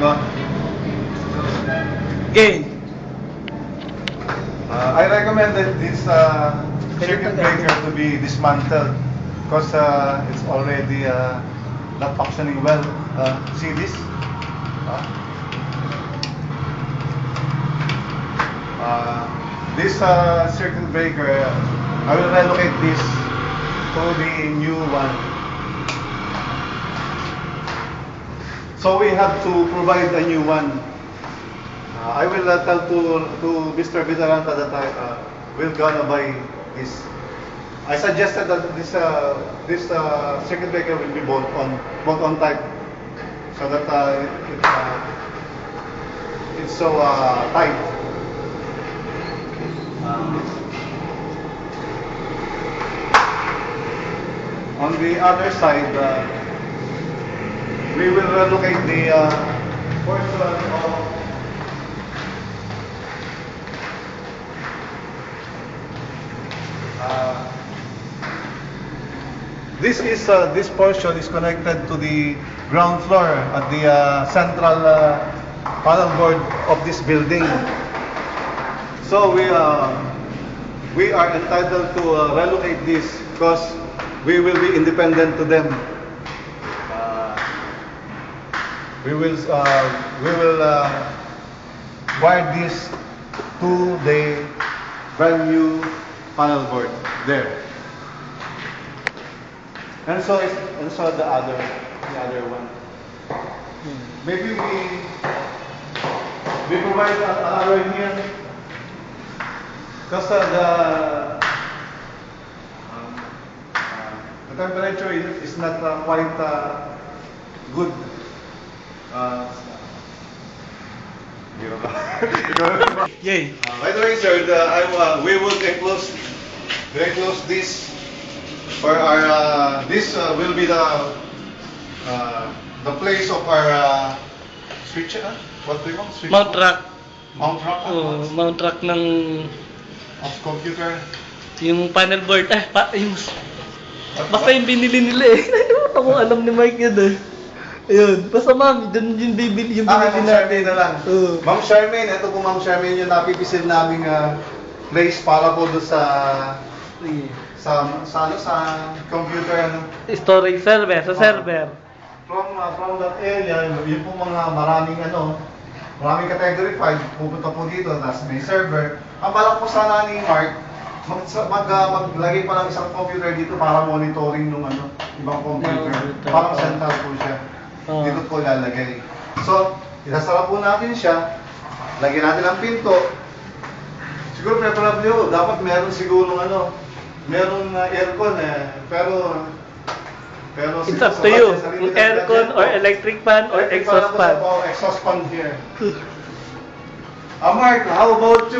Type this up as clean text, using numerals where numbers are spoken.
Go. Okay. I recommended this circuit breaker to be dismantled because it's already not functioning well. See this? This circuit breaker, I will relocate this to the new one. So we have to provide a new one. I will tell to Mr. Vidaranta that I will gonna buy this. I suggested that this circuit breaker will be bolt on type, so that it's so tight. On the other side, we will relocate the portion of this portion is connected to the ground floor at the central panel board of this building. So we are entitled to relocate this because we will be independent to them. We will wire this to the brand new panel board there. And so the other one. Maybe we provide another here because the temperature is not quite good. Yay. By the way, sir, we will enclose this for our. This will be the place of our switch. What do you call switch? Mount rack. Mount rack. Mount rack ng Of computer. yung panel board. Basta yung binili nila eh. Nakalimutan ko alam ni Mike yun eh. Ayun. Basta ma'am, dun yung binili Ma'am natin. Charmaine na lang. Ma'am Charmaine, ito po Ma'am Charmaine yung napipisil naming place para po doon sa computer Storage server, sa server. From that area, yun po mga maraming category 5 pupunta po dito, tapos may server. Ang balak po sana ni Mark, maglagay pa ng isang computer dito para monitoring ng ibang computer. Parang central po siya. Dito po lalagay. So, isasara po natin siya, lagyan natin ang pinto. Siguro preferably dapat meron siguro merong aircon pero It's up to you. Aircon or electric fan or exhaust fan. Exhaust fan here. Mark, how about you?